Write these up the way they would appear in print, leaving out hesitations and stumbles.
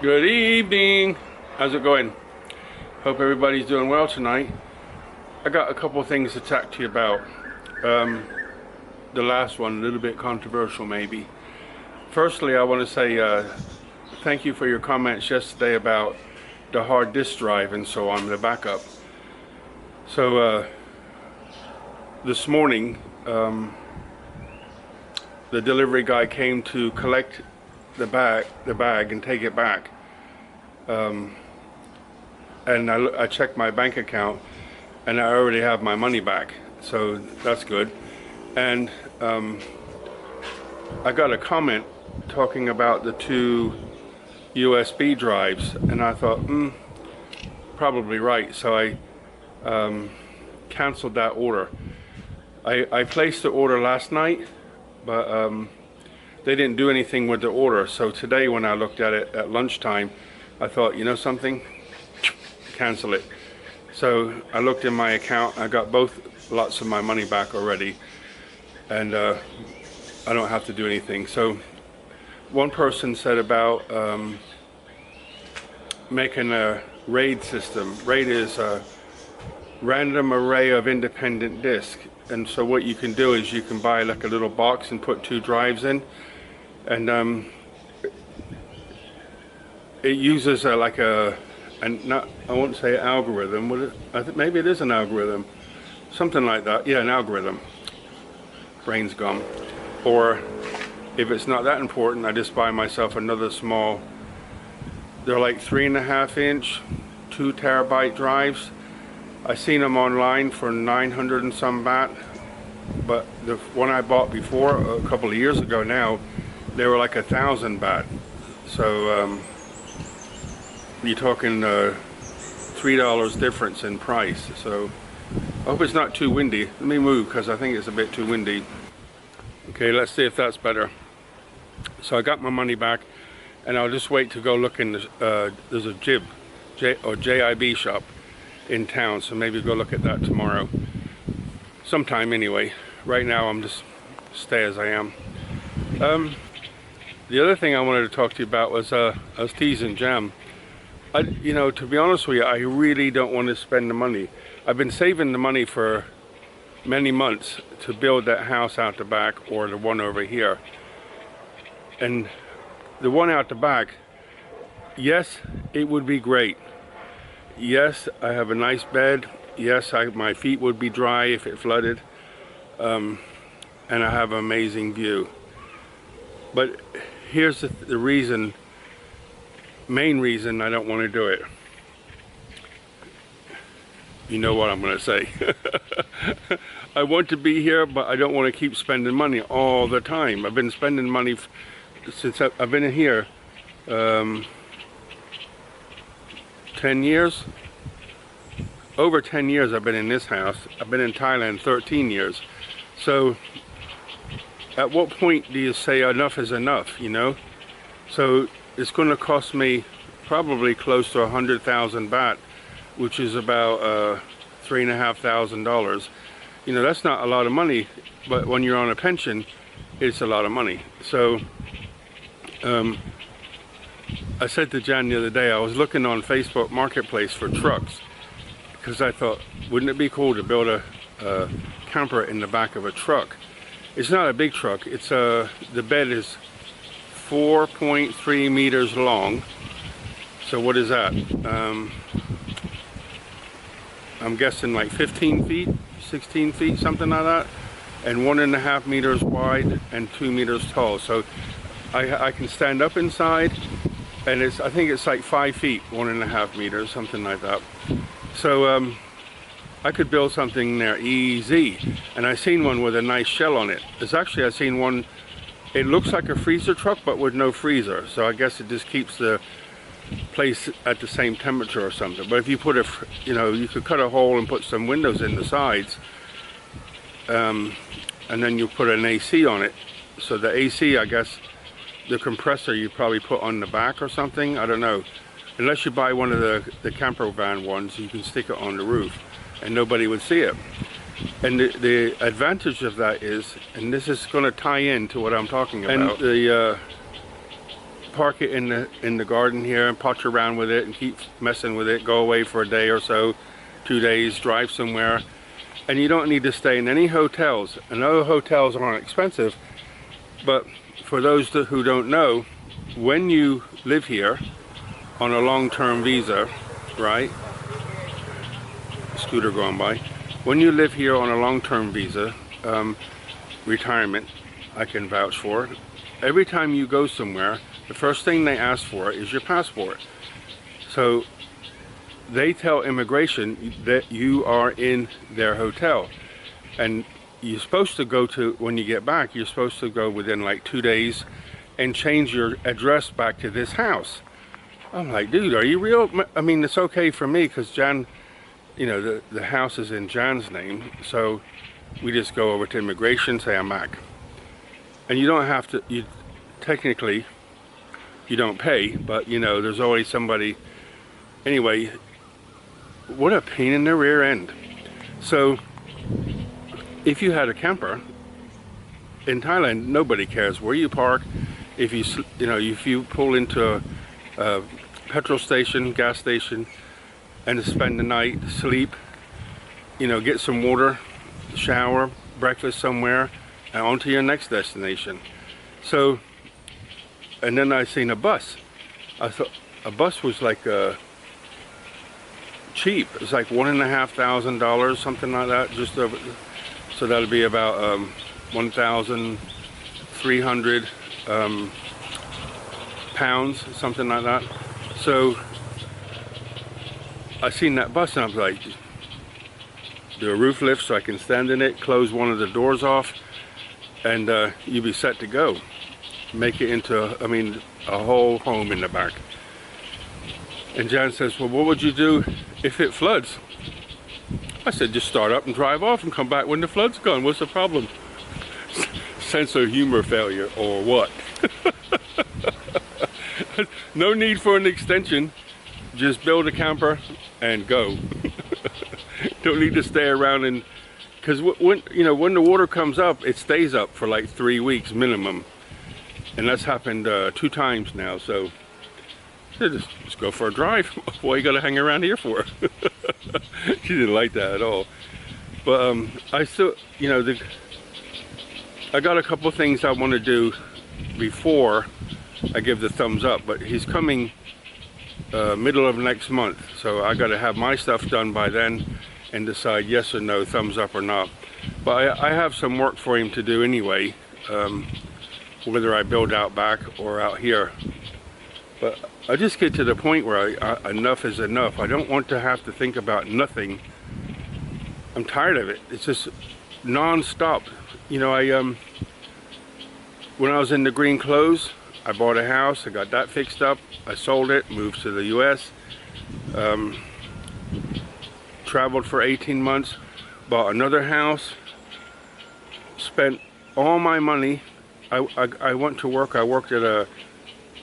Good evening. How's it going? Hope everybody's doing well tonight. I got a couple of things to talk to you about. The last one, a little bit controversial maybe. Firstly, I want to say thank you for your comments yesterday about the hard disk drive and so on, the backup. So this morning, the delivery guy came to collect the bag and take it back. And I checked my bank account and I already have my money back, so that's good. And I got a comment talking about the two USB drives, and I thought, probably right, so I canceled that order. I placed the order last night, but they didn't do anything with the order. So today when I looked at it at lunchtime, I thought, you know something, cancel it. So I looked in my account, I got lots of my money back already, and I don't have to do anything. So one person said about making a RAID system. RAID is a random array of independent disk, and so what you can do is you can buy like a little box and put two drives in, and it uses I won't say algorithm, would it? I think maybe it is an algorithm, something like that. Yeah, an algorithm. Brain's gone. Or if it's not that important, I just buy myself another small. They're like 3.5 inch, 2 terabyte drives. I seen them online for 900 and some baht, but the one I bought before, a couple of years ago now, they were like 1,000 baht. So you're talking $3 difference in price. So I hope it's not too windy. Let me move because I think it's a bit too windy. Okay, let's see if that's better. So I got my money back, and I'll just wait to go look in the, there's a JIB shop in town, so maybe go look at that tomorrow. Sometime anyway. Right now I'm just stay as I am. The other thing I wanted to talk to you about was I was teasing Jam. You know, to be honest with you, I really don't want to spend the money. I've been saving the money for many months to build that house out the back, or the one over here. And the one out the back, yes, it would be great. Yes, I have a nice bed. Yes, my feet would be dry if it flooded. And I have an amazing view. But here's the reason, main reason I don't want to do it. You know what I'm going to say. I want to be here, but I don't want to keep spending money all the time. I've been spending money since I've been in here 10 years. Over 10 years I've been in this house. I've been in Thailand 13 years. So at what point do you say enough is enough, you know? So it's going to cost me probably close to 100,000 baht, which is about $3,500. You know, that's not a lot of money, but when you're on a pension, it's a lot of money. So I said to Jan the other day, I was looking on Facebook Marketplace for trucks, because I thought, wouldn't it be cool to build a camper in the back of a truck? It's not a big truck. It's the bed is 4.3 meters long. So what is that? I'm guessing like 15 feet, 16 feet, something like that, and 1.5 meters wide and 2 meters tall. So I can stand up inside, and I think it's like 5 feet, 1.5 meters, something like that. So I could build something there easy. And I seen one with a nice shell on it. I seen one, it looks like a freezer truck but with no freezer. So I guess it just keeps the place at the same temperature or something. But if you put you could cut a hole and put some windows in the sides, and then you put an AC on it. So the AC, I guess, the compressor you probably put on the back or something, I don't know. Unless you buy one of the camper van ones, you can stick it on the roof and nobody would see it. And the advantage of that is, and this is going to tie into what I'm talking about, and park it in the garden here and potch around with it and keep messing with it, go away for a day or so, 2 days, drive somewhere. And you don't need to stay in any hotels. I know hotels aren't expensive, but for those who don't know, when you live here on a long-term visa, right? Scooter going by. When you live here on a long-term visa, retirement, I can vouch for, every time you go somewhere, the first thing they ask for is your passport. So they tell immigration that you are in their hotel, and you're supposed to go to, when you get back, you're supposed to go within like 2 days and change your address back to this house. I'm like, dude, are you real? I mean, it's okay for me because Jan, you know, the house is in Jan's name, so we just go over to immigration, say I'm back. And you don't have to, technically, you don't pay, but you know, there's always somebody. Anyway, what a pain in the rear end. So, if you had a camper, in Thailand, nobody cares where you park. If you pull into a petrol station, gas station, and spend the night, sleep, you know, get some water, shower, breakfast somewhere, and on to your next destination. So, and then I seen a bus. I thought a bus was like cheap. It's like $1,500, something like that. Just over, so that'll be about 1,300 pounds, something like that. So I seen that bus and I was like, do a roof lift so I can stand in it, close one of the doors off, and you'll be set to go. Make it into, I mean, a whole home in the back. And Jan says, well, what would you do if it floods? I said, just start up and drive off and come back when the flood's gone. What's the problem? Sense of humor failure or what? No need for an extension. Just build a camper and go. Don't need to stay around and, because when the water comes up, it stays up for like 3 weeks minimum, and that's happened 2 times now. So just go for a drive. What you got to hang around here for? She didn't like that at all. But I still, you know, I got a couple things I want to do before I give the thumbs up. But he's coming middle of next month, so I got to have my stuff done by then and decide yes or no, thumbs up or not. But I have some work for him to do anyway, whether I build out back or out here. But I just get to the point where enough is enough. I don't want to have to think about nothing. I'm tired of it. It's just non-stop. You know, when I was in the green clothes, I bought a house, I got that fixed up, I sold it, moved to the US, traveled for 18 months, bought another house, spent all my money. I went to work, I worked at a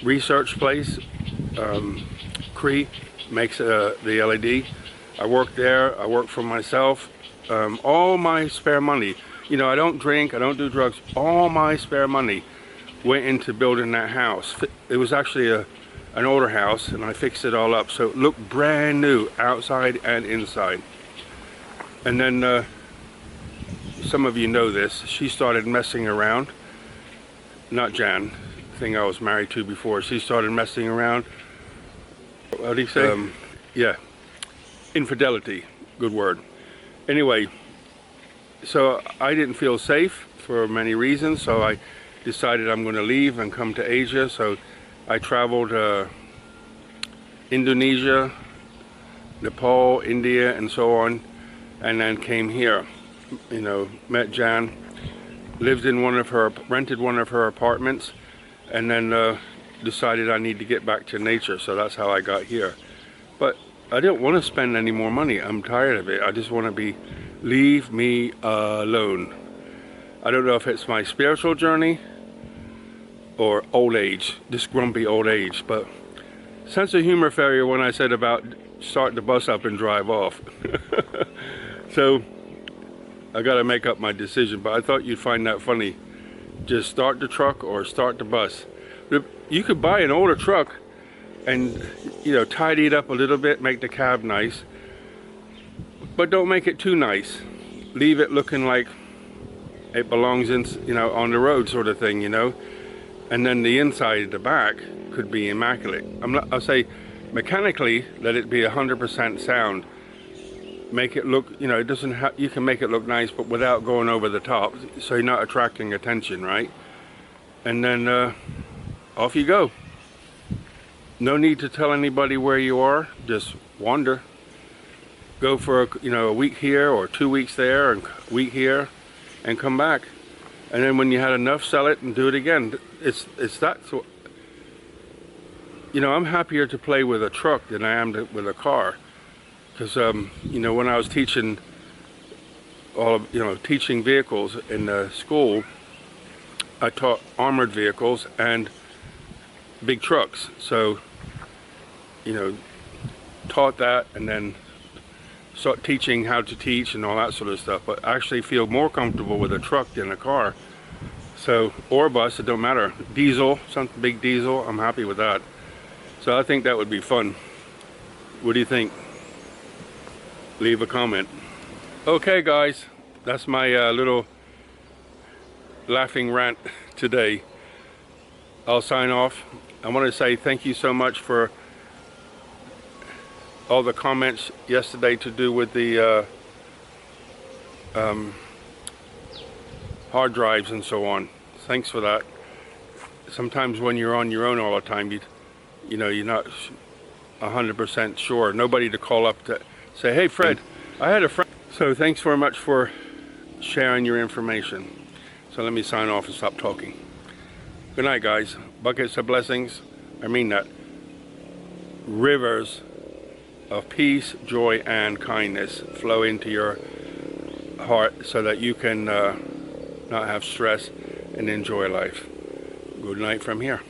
research place, Cree makes the LED. I worked there, I worked for myself, all my spare money. You know, I don't drink, I don't do drugs, all my spare money went into building that house. It was actually an older house, and I fixed it all up so it looked brand new outside and inside. And then some of you know this, she started messing around. Not Jan, the thing I was married to before. She started messing around. What do you say? Yeah, infidelity, good word. Anyway, so I didn't feel safe for many reasons, so I decided I'm going to leave and come to Asia. So I traveled Indonesia, Nepal, India, and so on, and then came here. You know, met Jan, lived in rented one of her apartments, and then decided I need to get back to nature. So that's how I got here. But I don't want to spend any more money. I'm tired of it. I just want to leave me alone. I don't know if it's my spiritual journey or old age, this grumpy old age, but sense of humor failure when I said about start the bus up and drive off. So I got to make up my decision, but I thought you'd find that funny. Just start the truck or start the bus. You could buy an older truck and, you know, tidy it up a little bit, make the cab nice, but don't make it too nice. Leave it looking like it belongs in, you know, on the road sort of thing, you know. And then the inside, the back, could be immaculate. I'll say mechanically, let it be 100% sound. Make it look, you know, it doesn't have, you can make it look nice, but without going over the top, so you're not attracting attention, right? And then off you go. No need to tell anybody where you are. Just wander. Go for a week here or 2 weeks there and a week here, and come back. And then when you had enough, sell it and do it again. It's that. So, you know, I'm happier to play with a truck than I am with a car, because you know, when I was teaching teaching vehicles in the school, I taught armored vehicles and big trucks. So, you know, taught that and then start teaching how to teach and all that sort of stuff. But I actually feel more comfortable with a truck than a car. So, or a bus, it don't matter. Diesel, something big diesel, I'm happy with that. So I think that would be fun. What do you think? Leave a comment. Okay guys, that's my little laughing rant today. I'll sign off. I want to say thank you so much for all the comments yesterday to do with the hard drives and so on. Thanks for that. Sometimes when you're on your own all the time, you know, you're not 100% sure. Nobody to call up to say, hey Fred, I had a friend. So thanks very much for sharing your information. So let me sign off and stop talking. Good night guys. Buckets of blessings. I mean that. Rivers of peace, joy, and kindness flow into your heart so that you can not have stress and enjoy life. Good night from here.